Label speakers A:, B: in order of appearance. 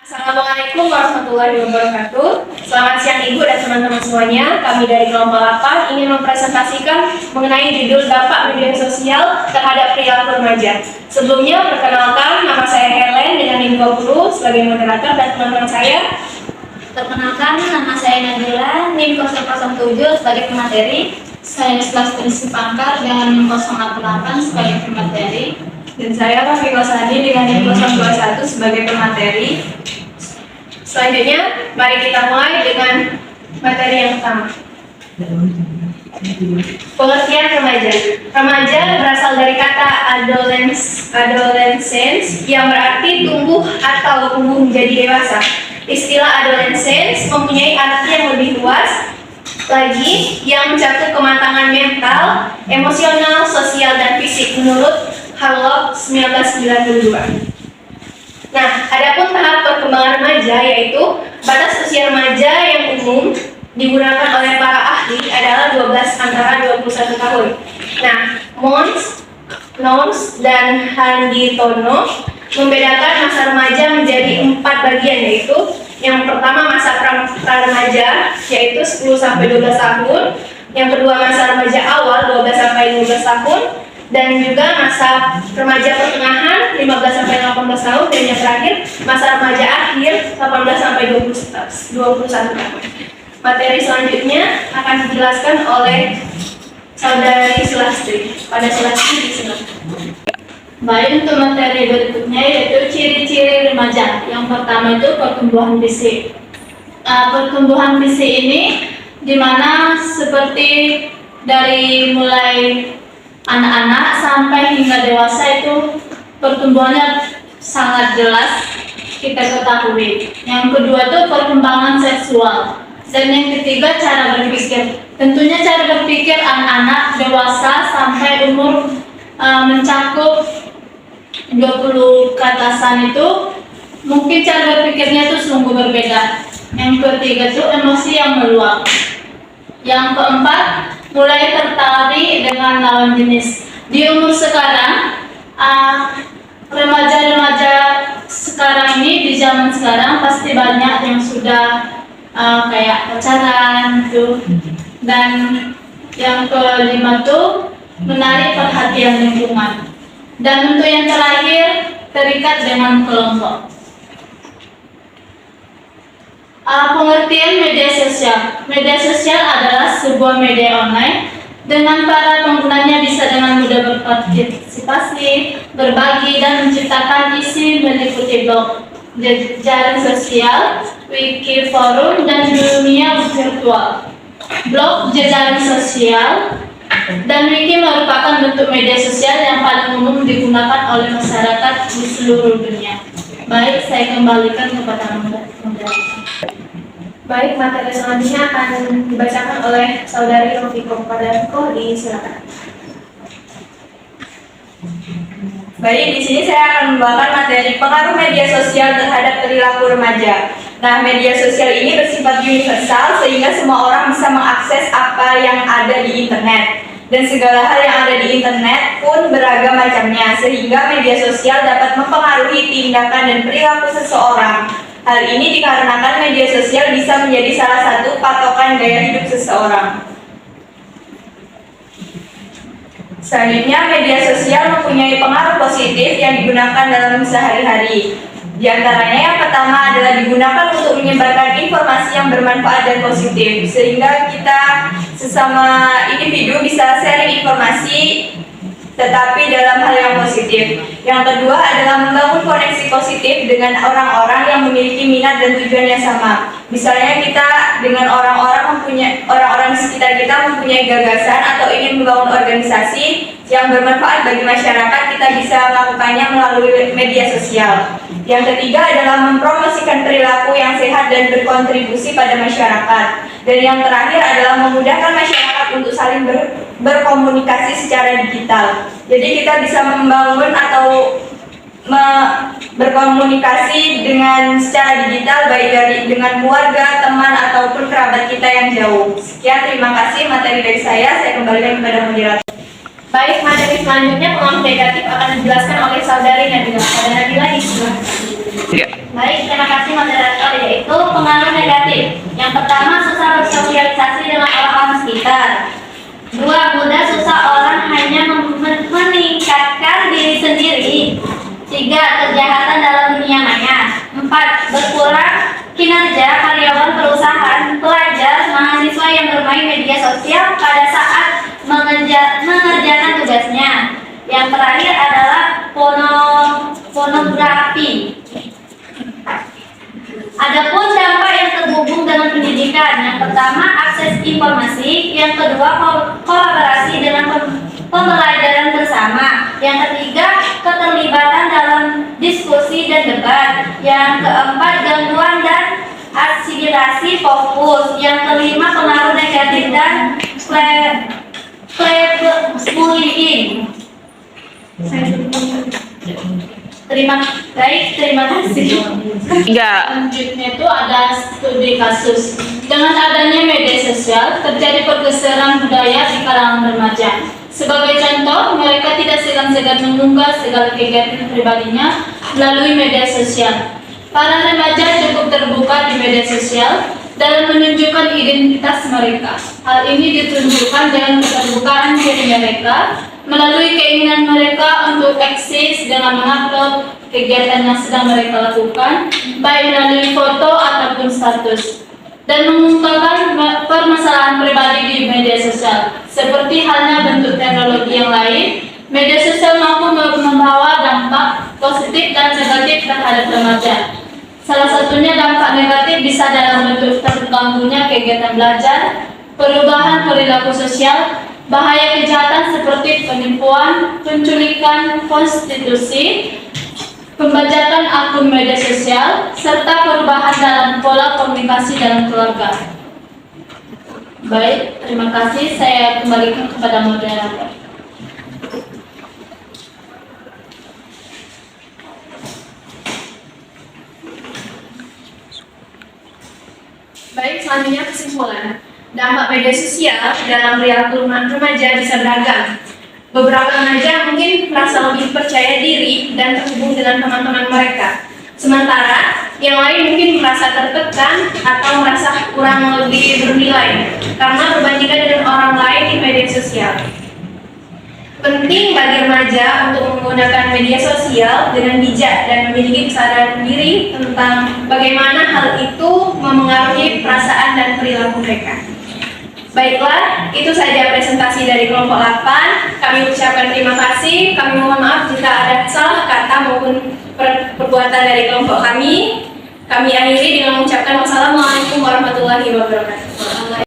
A: Assalamualaikum warahmatullahi wabarakatuh. Selamat siang Ibu dan teman-teman semuanya. Kami dari kelompok 8 ingin mempresentasikan mengenai judul dampak media sosial terhadap perilaku remaja. Sebelumnya, perkenalkan, nama saya Helen dengan NIM 20 sebagai moderator dan teman-teman saya.
B: Perkenalkan, nama saya Nabila, NIM 007 sebagai pemateri. Saya kelas prinsip Angkar dengan NIM 088 sebagai pemateri.
A: Dan saya Rafiqah Sani dengan NIM 021 sebagai pemateri. Selanjutnya, mari kita mulai dengan materi yang pertama. Pengertian remaja. Remaja berasal dari kata adolescence yang berarti tumbuh atau tumbuh menjadi dewasa. Istilah adolescence mempunyai arti yang lebih luas lagi yang mencakup kematangan mental, emosional, sosial, dan fisik menurut Harlow 1992. Nah, adapun tahap perkembangan remaja yaitu batas usia remaja yang umum digunakan oleh para ahli adalah 12 antara 21 tahun. Nah, Mons dan Handitono membedakan masa remaja menjadi 4 bagian, yaitu yang pertama masa pra-remaja yaitu 10 sampai 12 tahun, yang kedua masa remaja awal 12 sampai 15 tahun, dan juga masa remaja pertengahan 15 sampai 18 tahun, dan yang terakhir masa remaja akhir 18 sampai 21 tahun. Materi selanjutnya akan dijelaskan oleh Saudari Sulastri. Pada Sulastri disilakan.
B: Baik, untuk materi berikutnya yaitu ciri-ciri remaja. Yang pertama itu pertumbuhan fisik. Pertumbuhan fisik ini dimana seperti dari mulai anak-anak sampai hingga dewasa itu pertumbuhannya sangat jelas kita ketahui. Yang kedua itu perkembangan seksual. Dan yang ketiga cara berpikir. Tentunya cara berpikir anak-anak dewasa sampai umur mencakup 20 ke atasan itu mungkin cara berpikirnya itu sungguh berbeda. Yang ketiga itu emosi yang meluap. Yang keempat, mulai tertarik dengan lawan jenis. Di umur sekarang, remaja-remaja sekarang ini, di zaman sekarang pasti banyak yang sudah kayak pacaran gitu. Dan yang kelima tuh menarik perhatian lingkungan. Dan untuk yang terakhir, terikat dengan kelompok. Pengertian media sosial. Media sosial adalah sebuah media online dengan para penggunanya bisa dengan mudah berpartisipasi, berbagi, dan menciptakan isi meliputi blog, jejaring sosial, wiki, forum, dan dunia virtual. Blog, jejaring sosial, dan wiki merupakan bentuk media sosial yang paling umum digunakan oleh masyarakat di seluruh dunia. Baik, saya kembalikan kepada moderator.
A: Baik, materi selanjutnya akan dibacakan oleh Saudari Rofiko. Pada Rofiko, disilakan.
C: Baik, di sini saya akan membawakan materi pengaruh media sosial terhadap perilaku remaja. Nah, media sosial ini bersifat universal sehingga semua orang bisa mengakses apa yang ada di internet. Dan segala hal yang ada di internet pun beragam macamnya, sehingga media sosial dapat mempengaruhi tindakan dan perilaku seseorang. Hal ini dikarenakan media sosial bisa menjadi salah satu patokan gaya hidup seseorang. Selanjutnya, media sosial mempunyai pengaruh positif yang digunakan dalam sehari-hari. Di antaranya yang pertama adalah digunakan untuk menyebarkan informasi yang bermanfaat dan positif, sehingga kita sesama individu bisa sharing informasi tetapi dalam hal yang positif. Yang kedua adalah membangun koneksi positif dengan orang-orang yang memiliki minat dan tujuan yang sama. Misalnya kita dengan orang-orang di sekitar kita mempunyai gagasan atau ingin membangun organisasi yang bermanfaat bagi masyarakat, kita bisa melakukannya melalui media sosial. Yang ketiga adalah mempromosikan perilaku yang sehat dan berkontribusi pada masyarakat. Dan yang terakhir adalah memudahkan masyarakat untuk saling berkomunikasi secara digital. Jadi kita bisa membangun atau berkomunikasi dengan secara digital baik dengan keluarga, teman, ataupun kerabat kita yang jauh. Sekian, terima kasih materi dari saya kembalikan kepada moderator.
A: Baik, materi selanjutnya pengaruh negatif akan dijelaskan oleh Saudari Nabila. Pada Nabila, disilakan.
B: Baik, terima kasih moderator, yaitu pengaruh negatif. Yang pertama, susah bersosialisasi dengan orang-orang sekitar. Dua, mudah susah orang hanya meningkatkan diri sendiri. Tiga, kejahatan dalam dunia maya. Empat, berkurang kinerja karyawan perusahaan, pelajar, mahasiswa yang bermain media sosial pada saat mengerjakan tugasnya. Yang terakhir adalah pornografi. Adapun dampak yang terhubung dengan pendidikan, yang pertama akses informasi, yang kedua kolaborasi dengan pembelajaran bersama, yang ketiga keterlibatan dalam diskusi dan debat, yang keempat gangguan dan asimilasi fokus, yang kelima pengaruh negatif dan bullying. Terima kasih. Selanjutnya itu ada studi kasus. Dengan adanya media sosial, terjadi pergeseran budaya di kalangan remaja. Sebagai contoh, mereka tidak segan-segan mengunggah segala kegiatan pribadinya melalui media sosial. Para remaja cukup terbuka di media sosial dalam menunjukkan identitas mereka. Hal ini ditunjukkan dengan keterbukaan diri mereka melalui keinginan mereka untuk eksis dengan mengupload kegiatan yang sedang mereka lakukan, baik melalui foto ataupun status, dan mengungkapkan permasalahan pribadi di media sosial. Seperti halnya bentuk teknologi yang lain, media sosial mampu membawa dampak positif dan negatif terhadap remaja. Salah satunya dampak negatif bisa dalam bentuk terganggunya kegiatan belajar, perubahan perilaku sosial, bahaya kejahatan seperti penipuan, penculikan konstitusi, pembajatan akun media sosial, serta perubahan dalam pola komunikasi dalam keluarga. Baik, terima kasih. Saya kembalikan kepada moderator.
A: Baik, selanjutnya kesimpulan. Dampak media sosial dalam perilaku remaja bisa beragam. Beberapa remaja mungkin merasa lebih percaya diri dan terhubung dengan teman-teman mereka. Sementara yang lain mungkin merasa tertekan atau merasa kurang lebih bernilai karena berbandingkan dengan orang lain di media sosial. Penting bagi remaja untuk menggunakan media sosial dengan bijak dan memiliki kesadaran diri tentang bagaimana hal itu memengaruhi perasaan dan perilaku mereka. Baiklah, itu saja presentasi dari kelompok 8. Kami ucapkan terima kasih. Kami mohon maaf jika ada salah kata maupun perbuatan dari kelompok kami. Kami akhiri dengan mengucapkan wassalamualaikum warahmatullahi wabarakatuh.